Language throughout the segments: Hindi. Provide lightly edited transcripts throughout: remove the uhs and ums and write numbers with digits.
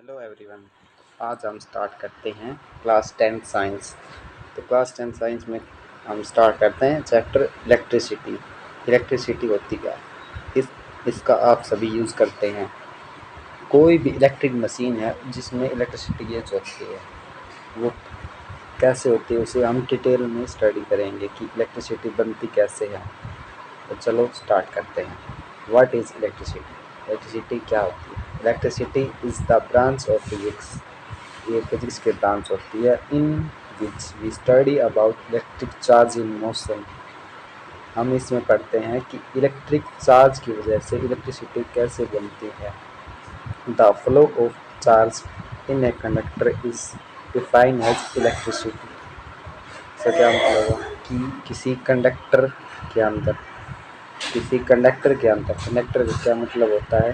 Hello everyone. आज हम स्टार्ट करते हैं क्लास 10 साइंस। तो क्लास 10 साइंस में हम स्टार्ट करते हैं चैप्टर इलेक्ट्रिसिटी। इलेक्ट्रिसिटी होती क्या है, इसका आप सभी यूज़ करते हैं। कोई भी इलेक्ट्रिक मशीन है जिसमें इलेक्ट्रिसिटी यूज होती है, वो कैसे होती है उसे हम डिटेल में स्टडी करेंगे कि इलेक्ट्रिसिटी बनती कैसे है। तो चलो स्टार्ट करते हैं। What is electricity? इलेक्ट्रिसिटी क्या होती है? Electricity is the branch of physics. ये फिजिक्स की ब्रांच होती है in which we study about electric charge in motion. हम इसमें पढ़ते हैं कि इलेक्ट्रिक चार्ज की वजह से इलेक्ट्रिसिटी कैसे बनती है। The flow of charge in a conductor is defined as electricity. इसका क्या मतलब है कि कंडक्टर का क्या मतलब होता है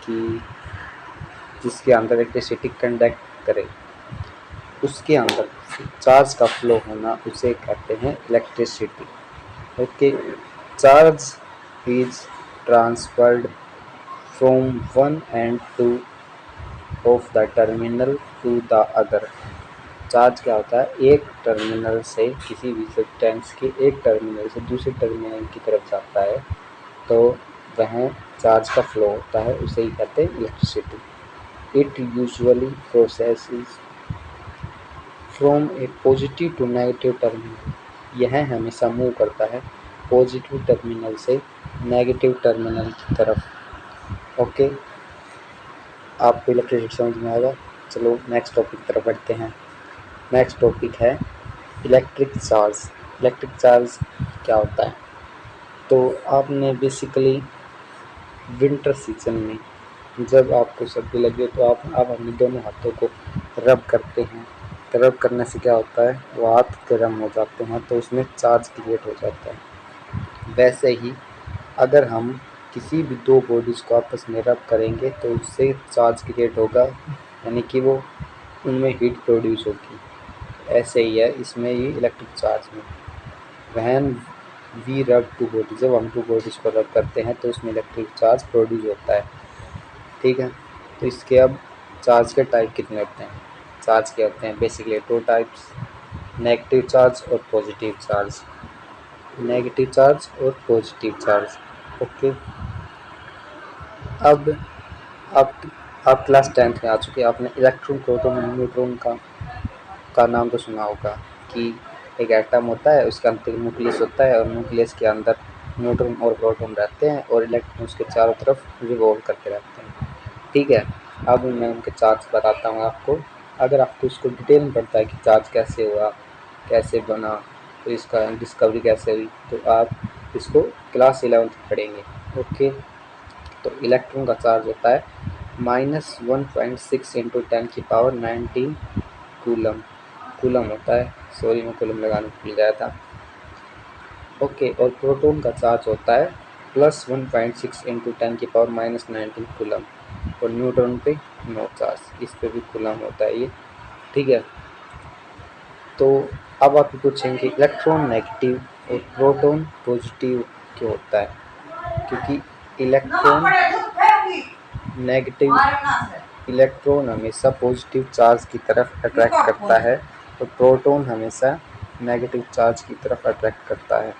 कि जिसके अंदर इलेक्ट्रिसिटी कंडक्ट करे, उसके अंदर चार्ज का फ्लो होना, उसे कहते हैं electricity. Okay, charge is transferred from one end to of the terminal to the other. Charge क्या होता है, एक टर्मिनल से, किसी भी सब्सटेंस के एक टर्मिनल से दूसरे टर्मिनल की तरफ जाता है, तो वह चार्ज का फ्लो होता है, उसे ही कहते हैं electricity. It usually processes from a positive to negative terminal. यह हमेशा मूव करता है पॉजिटिव टर्मिनल से नेगेटिव टर्मिनल की तरफ। ओके, आपको इलेक्ट्रिसिटी समझ में आएगा। चलो नेक्स्ट टॉपिक की तरफ बढ़ते हैं। नेक्स्ट टॉपिक है इलेक्ट्रिक चार्ज। इलेक्ट्रिक चार्ज क्या होता है? तो आपने बेसिकली विंटर सीजन में जब आपको सर्दी लगे तो आप अपने दोनों हाथों को रब करते हैं। तो रब करने से क्या होता है, वो हाथ गर्म हो जाते हैं, तो उसमें चार्ज क्रिएट हो जाता है। वैसे ही अगर हम किसी भी दो बॉडीज़ को आपस में रब करेंगे तो उससे चार्ज क्रिएट होगा, यानी कि वो उनमें हीट प्रोड्यूस होगी। ऐसे ही है इसमें ये इलेक्ट्रिक चार्ज में। व्हेन वी रब टू बॉडी, जब हम टू बॉडीज़ को रब करते हैं तो उसमें इलेक्ट्रिक चार्ज प्रोड्यूस होता है। ठीक है, तो इसके अब चार्ज के टाइप कितने होते हैं? चार्ज के होते हैं basically two types, negative charge और पॉजिटिव चार्ज। नेगेटिव चार्ज और पॉजिटिव चार्ज। ओके, अब आप क्लास 10th में आ चुके हैं। आपने इलेक्ट्रॉन, प्रोटॉन और न्यूट्रॉन का नाम तो सुना होगा कि एक एटम होता है, उसके अंदर न्यूक्लियस होता है और न्यूक्लियस के अंदर न्यूट्रॉन और प्रोटॉन रहते हैं और इलेक्ट्रॉन उसके चारों तरफ रिवॉल्व करते रहते हैं। ठीक है, अब मैं उनके चार्ज बताता हूँ आपको। अगर आपको इसको डिटेल में पढ़ता है कि चार्ज कैसे हुआ, कैसे बना, तो इसका डिस्कवरी कैसे हुई, तो आप इसको क्लास 11th में पढ़ेंगे। ओके, तो इलेक्ट्रॉन का चार्ज होता है -1.6 × 10⁻19 कूलम। कूलम होता है, सॉरी मैं कूलम लगाना भूल गया था। ओके, और प्रोटॉन का चार्ज होता है +1.6 × 10⁻19 कूलम। और न्यूट्रॉन पे नो चार्ज, इस पे भी कूलम होता है ये। ठीक है, तो अब आप पूछेंगे इलेक्ट्रॉन नेगेटिव और प्रोटॉन पॉजिटिव क्यों होता है? क्योंकि इलेक्ट्रॉन हमेशा पॉजिटिव चार्ज की तरफ अट्रैक्ट करता है और प्रोटॉन हमेशा नेगेटिव चार्ज की तरफ अट्रैक्ट करता है।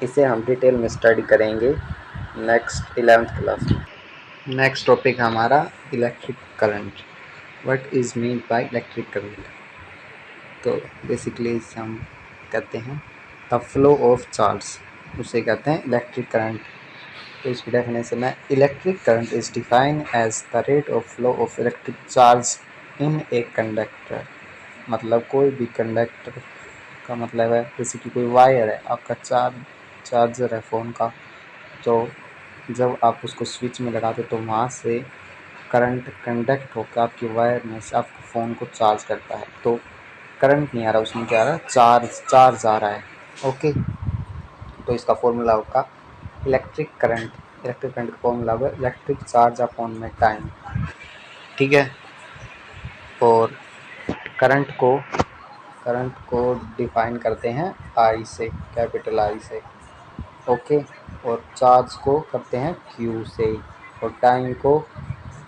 इसे हम डिटेल में स्टडी करेंगे नेक्स्ट 11th क्लास में। नेक्स्ट टॉपिक हमारा electric current. What is mean by electric current? तो बेसिकली इसे हम कहते हैं द फ्लो ऑफ चार्ज, उसे कहते हैं इलेक्ट्रिक करंट। तो इसकी डेफिनेशन है electric current is defined as the rate of flow of electric charge in a conductor. मतलब कोई भी कंडक्टर का मतलब है, जैसे कि कोई वायर है, आपका चार्जर है फ़ोन का, तो जब आप उसको स्विच में लगाते तो वहाँ से करंट कंडक्ट होकर आपकी वायर में से आपके फ़ोन को चार्ज करता है। तो करंट नहीं आ रहा, उसमें क्या आ रहा है, चार्ज आ रहा है। ओके, तो इसका फॉर्मूला होगा इलेक्ट्रिक करंट का फॉर्मूला होगा इलेक्ट्रिक चार्ज अपॉन में टाइम। ठीक है, और करंट को डिफाइन करते हैं आई से, कैपिटल आई से। ओके, और चार्ज को करते हैं क्यू से, और टाइम को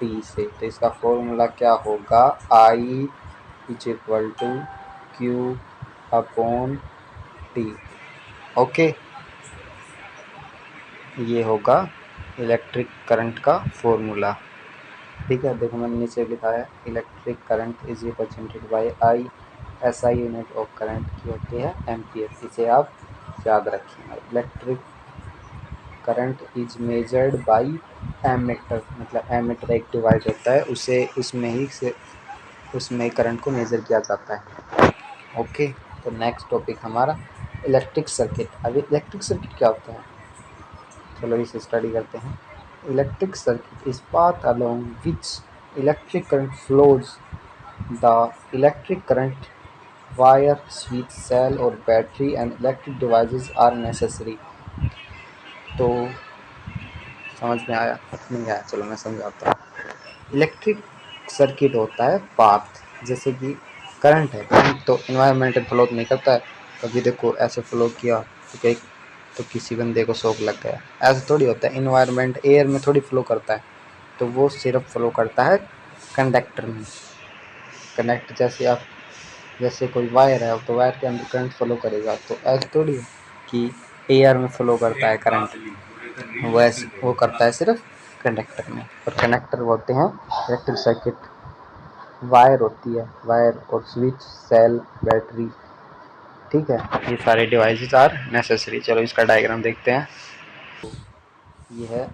टी से। तो इसका फॉर्मूला क्या होगा, I is equal to Q upon T. Okay, ये होगा इलेक्ट्रिक करंट का फॉर्मूला। ठीक है, देखो मैंने नीचे लिखा है electric current is represented by I. SI unit of current की होती है एम्पियर, इसे आप याद रखें। Electric current is measured by ammeter, मतलब एमीटर एक डिवाइस होता है, उसे उसमें करंट को मेजर किया जाता है। ओके, तो नेक्स्ट टॉपिक हमारा इलेक्ट्रिक सर्किट। अभी इलेक्ट्रिक सर्किट क्या होता है, चलो इसे स्टडी करते हैं। Electric circuit is path along which electric current flows. The electric current wire, switch, cell और battery and electric devices are necessary. तो समझ में आया, नहीं आया, चलो मैं समझाता हूँ। इलेक्ट्रिक सर्किट होता है पाथ, जैसे कि करंट है, करंट तो इन्वायरमेंटल फ्लो नहीं करता है। कभी देखो ऐसे फ्लो किया तो किसी बंदे को शॉक लग गया, ऐसा थोड़ी होता है। इन्वायरमेंट एयर में थोड़ी फ्लो करता है, तो वो सिर्फ फ्लो करता है कंडक्टर में। कनेक्ट जैसे कोई वायर है तो वायर के अंदर करंट फ्लो करेगा, तो ऐसा थोड़ी है कि एयर में फ्लो करता है करंट, वैसे वो करता है सिर्फ कंडक्टर में। और कंडक्टर होते हैं इलेक्ट्रिक सर्किट, वायर होती है, वायर और स्विच, सेल, बैटरी। ठीक है, ये सारे डिवाइसेस आर नेसेसरी। चलो इसका डायग्राम देखते हैं। ये है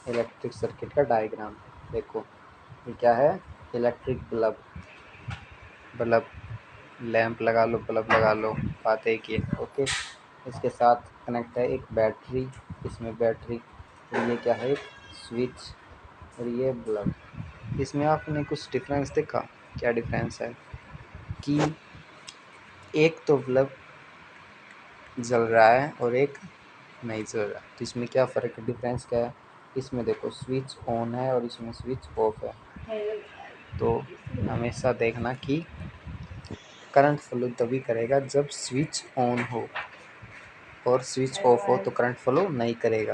इलेक्ट्रिक सर्किट का डायग्राम। देखो ये क्या है, इलेक्ट्रिक बल्ब, बल्ब लैंप लगा लो, बल्ब लगा लो, बात एक ही है। ओके, इसके साथ कनेक्ट है एक बैटरी, इसमें बैटरी, और ये क्या है, एक स्विच, और ये बल्ब। इसमें आपने कुछ डिफरेंस देखा, क्या डिफरेंस है कि एक तो बल्ब जल रहा है और एक नहीं जल रहा। तो इसमें क्या फ़र्क है, डिफरेंस क्या है, इसमें देखो स्विच ऑन है और इसमें स्विच ऑफ है। तो हमेशा देखना कि करंट फ्लो तभी करेगा जब स्विच ऑन हो, और स्विच ऑफ हो तो करंट फ्लो नहीं करेगा।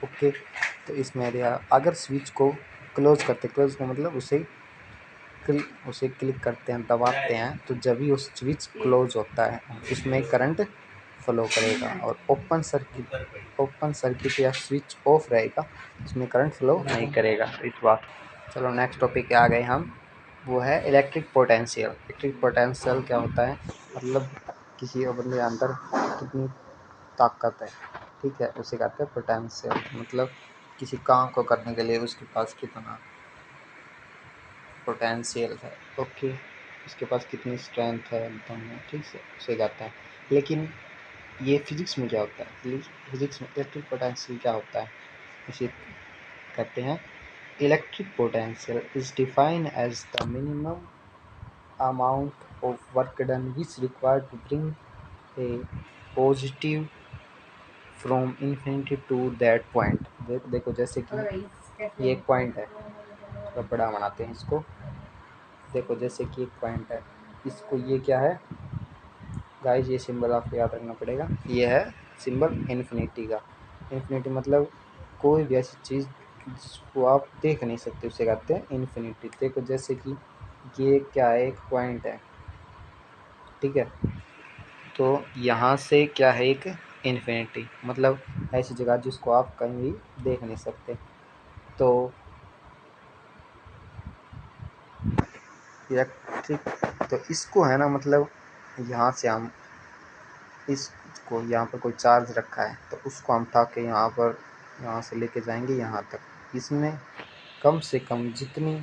ओके, तो इसमें अगर स्विच को क्लोज का मतलब उसे क्लिक करते हैं, दबाते हैं, तो जब भी वो स्विच क्लोज होता है उसमें करंट फ्लो करेगा। और ओपन सर्किट या स्विच ऑफ रहेगा, उसमें करंट फ्लो नहीं करेगा। इस बात। चलो नेक्स्ट टॉपिक पे आ गए हम, वो है इलेक्ट्रिक पोटेंशियल। इलेक्ट्रिक पोटेंशियल क्या होता है, मतलब किसी अपने अंदर कितनी ताकत है, ठीक है, उसे कहते हैं पोटेंशियल। मतलब किसी काम को करने के लिए उसके पास कितना पोटेंशियल है। ओके, उसके पास कितनी स्ट्रेंथ है एकदम में, ठीक से उसे कहते हैं। लेकिन ये फिजिक्स में क्या होता है, फिजिक्स में इलेक्ट्रिक पोटेंशियल क्या होता है, इसे कहते हैं electric potential is defined as the minimum amount of work done which required to bring a positive from infinity to that point. देखो जैसे कि ये एक पॉइंट है, थोड़ा बड़ा बनाते हैं इसको। देखो जैसे कि एक पॉइंट है, इसको ये क्या है गाइस, ये सिंबल आपको याद रखना पड़ेगा। ये है सिंबल इन्फिनिटी का। इन्फिनिटी मतलब कोई भी ऐसी चीज़ जिसको आप देख नहीं सकते उसे कहते हैं इन्फिनिटी। देखो जैसे कि ये क्या है, एक पॉइंट है, ठीक है, तो यहाँ से क्या है, एक इन्फिनिटी, मतलब ऐसी जगह जिसको आप कहीं भी देख नहीं सकते। तो इलेक्ट्रिक, तो इसको है ना, मतलब यहाँ से हम इसको, यहाँ पर कोई चार्ज रखा है तो उसको हम उठा के यहाँ से लेके जाएंगे यहाँ तक। इसमें कम से कम जितनी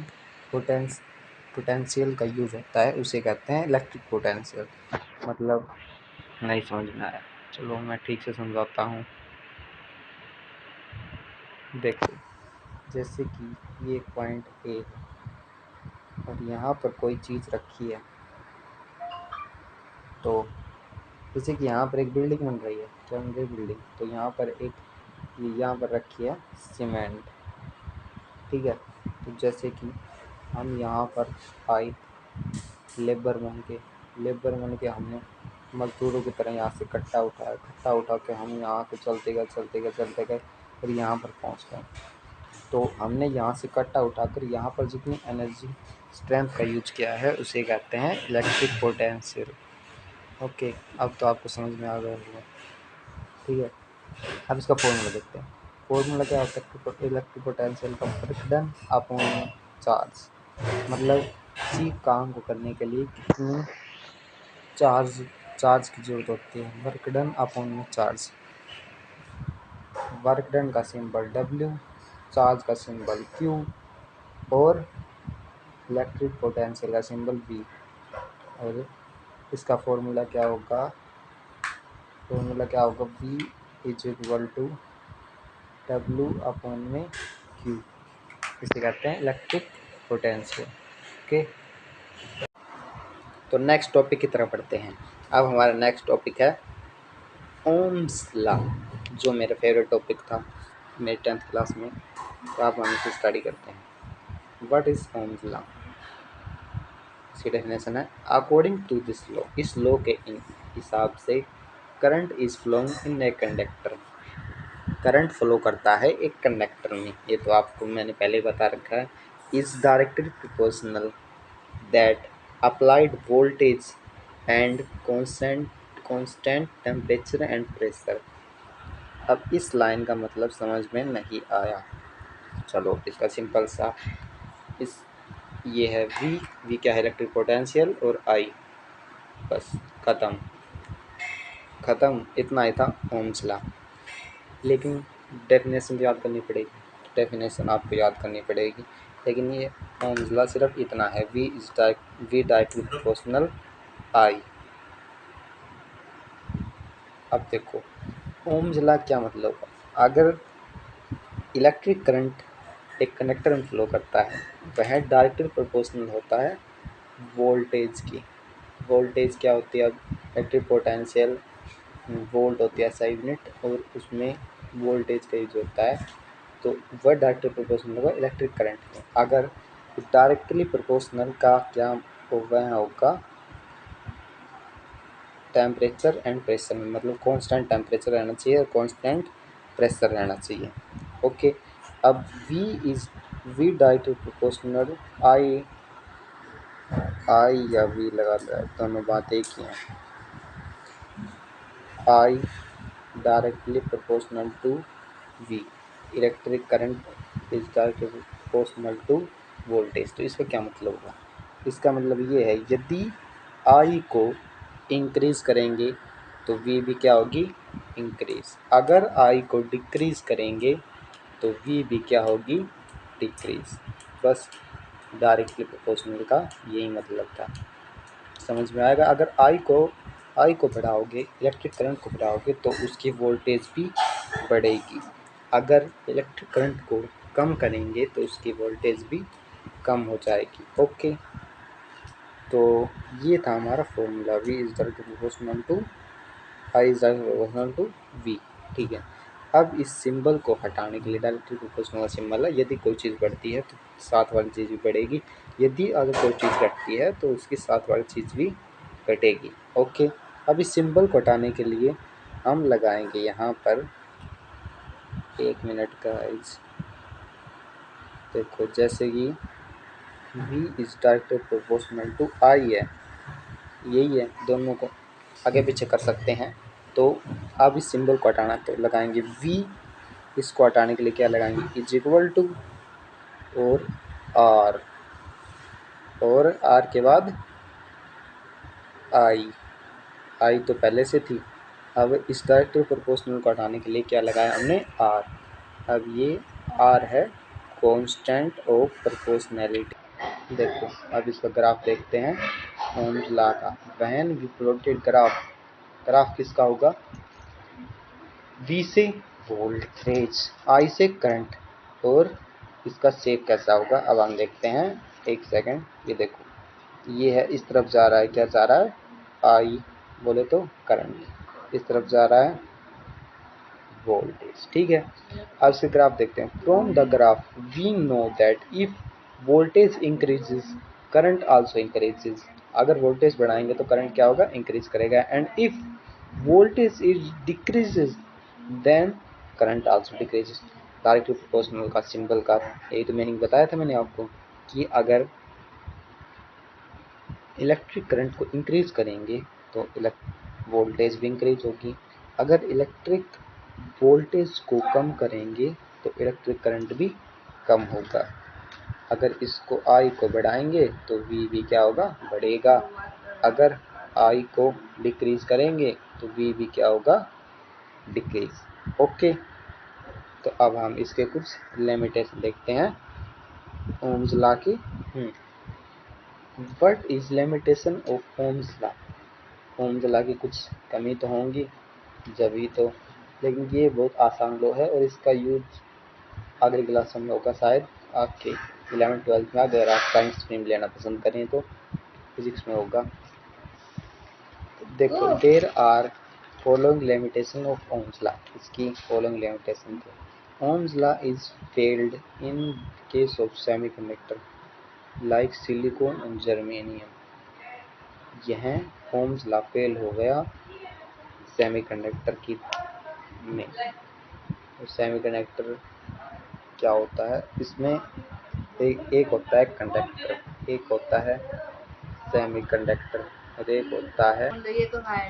पोटेंशियल का यूज होता है उसे कहते हैं इलेक्ट्रिक पोटेंशियल। मतलब नहीं समझ में आया, चलो मैं ठीक से समझाता हूँ। देखो जैसे कि ये पॉइंट ए है और यहाँ पर कोई चीज़ रखी है, तो जैसे कि यहाँ पर एक बिल्डिंग बन रही है, क्या बन रही है, बिल्डिंग। तो यहाँ पर यहाँ पर रखी है सीमेंट, ठीक है। तो जैसे कि हम यहाँ पर आए लेबर बन के हमने मजदूरों की तरह यहाँ से कट्टा उठा के हम यहाँ से चलते गए और यहाँ पर पहुँच गए। तो हमने यहाँ से कट्टा उठाकर यहाँ पर जितनी एनर्जी स्ट्रेंथ का यूज किया है उसे कहते हैं इलेक्ट्रिक पोटेंशियल। ओके, अब तो आपको समझ में आ गया होगा। ठीक है, अब इसका फॉर्मूला देखते हैं। फॉर्मूला क्या होता है इलेक्ट्रिक पोटेंशियल का? वर्क डन अपॉन चार्ज, मतलब किसी काम को करने के लिए कितनी चार्ज की जरूरत होती है। वर्क डन अपॉन में चार्ज, वर्क डन का सिंबल W, चार्ज का सिंबल Q और इलेक्ट्रिक पोटेंशियल का सिंबल V। और इसका फॉर्मूला क्या होगा? V is equal to W upon में Q। इसे कहते हैं इलेक्ट्रिक पोटेंशियल। ओके, तो नेक्स्ट टॉपिक की तरफ बढ़ते हैं। अब हमारा नेक्स्ट टॉपिक है ओम्स लॉ, जो मेरा फेवरेट टॉपिक था मेरे 10th क्लास में। तो आप हम इसे स्टडी करते हैं। What is Ohm's law? इसकी डेफिनेशन है, अकॉर्डिंग टू दिस लॉ, इस लॉ के हिसाब से current is flowing in a conductor, current flow करता है एक कंडक्टर में। ये तो आपको मैंने पहले बता रखा है। Is directly proportional that applied voltage and constant temperature and pressure. अब इस लाइन का मतलब समझ में नहीं आया। चलो इसका सिंपल सा, इस ये है V क्या है? इलेक्ट्रिक पोटेंशियल, और I, बस ख़त्म, इतना ही था ओम्स लॉ। लेकिन डेफिनेशन याद करनी पड़ेगी, डेफिनेशन आपको याद करनी पड़ेगी। लेकिन ये ओम्स लॉ सिर्फ इतना है, V डायरेक्टली प्रोपोर्शनल I। अब देखो ओम्स लॉ क्या मतलब, अगर इलेक्ट्रिक करंट एक कंडक्टर में फ्लो करता है, वह डायरेक्टली प्रोपोर्शनल होता है वोल्टेज की। वोल्टेज क्या होती है? अब इलेक्ट्रिक पोटेंशियल वोल्ट होती है SI यूनिट, और उसमें वोल्टेज का यूज होता है, तो वह डायरेक्टली प्रोपोर्शनल होगा इलेक्ट्रिक करंट में। अगर डायरेक्टली प्रोपोर्शनल का क्या वह होगा टेम्परेचर एंड प्रेशर में, मतलब कांस्टेंट टेम्परेचर रहना चाहिए और कांस्टेंट प्रेशर रहना चाहिए। ओके, अब V डायरेक्टली प्रोपोर्शनल I या V लगा दिया, दोनों बात एक ही हैं। I directly proportional to V, electric current is directly proportional to voltage. तो इसका क्या मतलब होगा? इसका मतलब ये है, यदि I को इंक्रीज करेंगे तो V भी क्या होगी? इंक्रीज। अगर I को डिक्रीज करेंगे तो V भी क्या होगी? डिक्रीज। बस डायरेक्टली प्रोपोर्शनल का यही मतलब था, समझ में आएगा। अगर I को बढ़ाओगे, इलेक्ट्रिक करंट को बढ़ाओगे, तो उसकी वोल्टेज भी बढ़ेगी। अगर इलेक्ट्रिक करंट को कम करेंगे तो उसकी वोल्टेज भी कम हो जाएगी। ओके, तो ये था हमारा formula, V is directly proportional to I is directly proportional to V। ठीक है, अब इस सिंबल को हटाने के लिए, डायरेक्टली प्रोपोर्शनल का सिंबल है, यदि कोई चीज़ बढ़ती है तो साथ वाली चीज़ भी बढ़ेगी, यदि अगर कोई चीज़ घटती है तो उसकी साथ वाली चीज़ भी घटेगी। ओके, अब इस सिंबल को हटाने के लिए हम लगाएंगे यहाँ पर 1 मिनट का इस, देखो जैसे कि V is directly proportional to I है, यही है, दोनों को आगे पीछे कर सकते हैं। तो अब इस सिंबल को हटाना तो लगाएंगे V, इसको हटाने के लिए क्या लगाएंगे? इज इक्वल टू और R, और R के बाद I तो पहले से थी। अब इस डायरेक्टली प्रोपोर्शनल को हटाने के लिए क्या लगाया हमने? R। अब ये R है कांस्टेंट ऑफ प्रोपोर्शनैलिटी। देखो अब इसका ग्राफ देखते हैं ओम्स लॉ का। व्हेन वी प्लॉटेड ग्राफ किसका होगा? V से वोल्टेज, I से करंट, और इसका शेप कैसा होगा अब हम देखते हैं। एक सेकंड, ये देखो ये है, इस तरफ जा रहा है, क्या जा रहा है? I बोले तो करंट, इस तरफ जा रहा है वोल्टेज। ठीक है, अब इसके ग्राफ देखते हैं। From the graph we know that if voltage increases current also increases. अगर वोल्टेज बढ़ाएंगे तो करंट क्या होगा? इंक्रीज करेगा। And if voltage is decreases then current also decreases. Directly proportional का सिंबल का यही तो मीनिंग बताया था मैंने आपको कि अगर इलेक्ट्रिक करंट को इंक्रीज करेंगे तो वोल्टेज भी इंक्रीज होगी, अगर इलेक्ट्रिक वोल्टेज को कम करेंगे तो इलेक्ट्रिक करंट भी कम होगा, अगर इसको I को बढ़ाएंगे तो V भी क्या होगा, बढ़ेगा, अगर I को डिक्रीज करेंगे तो V भी क्या होगा, डिक्रीज। ओके, तो अब हम इसके कुछ लिमिटेशन देखते हैं ओम्स लॉ की। What is limitation of Ohm's law? Ohm's law की कुछ कमी तो होंगी जब ही तो, लेकिन ये बहुत आसान लॉ है और इसका यूज अगले क्लास में होगा शायद आपके 11th-12th में, अगर आप साइंस स्ट्रीम लेना पसंद करें तो फिजिक्स में होगा। देखो, there are following limitation of Ohm's law, इसकी फॉलोइंग लिमिटेशन थे। Ohm's law is failed in case of semiconductor like silicon and germanium. यह ओम्स लॉ फेल हो गया सेमीकंडक्टर की में। सेमीकंडक्टर क्या होता है, इसमें एक होता है कंडक्टर, एक होता है सेमीकंडक्टर और एक होता है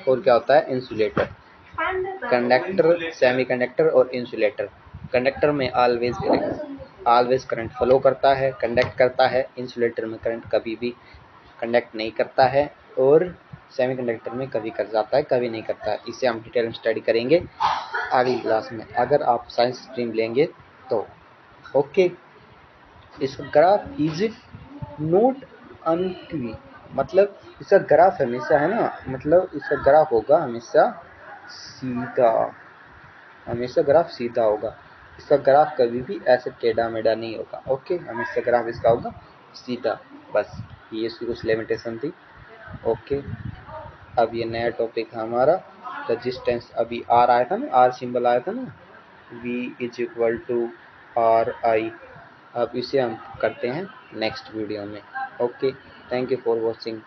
और क्या होता है, इंसुलेटर। कंडक्टर, सेमीकंडक्टर और इंसुलेटर। कंडक्टर में ऑलवेज करंट फ्लो करता है, कंडक्ट करता है। इंसुलेटर में करंट कभी भी कंडक्ट नहीं करता है और सेमीकंडक्टर में कभी कर जाता है, कभी नहीं करता है। इसे हम डिटेल में स्टडी करेंगे अगली क्लास में, अगर आप साइंस स्ट्रीम लेंगे तो। ओके, इसका ग्राफ इज नोट अनक्वी, मतलब इसका ग्राफ हमेशा है ना, मतलब इसका ग्राफ होगा हमेशा सीधा, हमेशा ग्राफ सीधा होगा, इसका ग्राफ कभी भी ऐसे टेढ़ा मेढ़ा नहीं होगा। ओके, हमेशा ग्राफ इसका होगा सीधा, बस ये इसकी कुछ लिमिटेशन थी। ओके, अब ये नया टॉपिक है हमारा रेजिस्टेंस। अभी आर आया था ना, आर सिंबल आया था ना, V is equal to RI। अब इसे हम करते हैं नेक्स्ट वीडियो में। Okay, thank you for watching.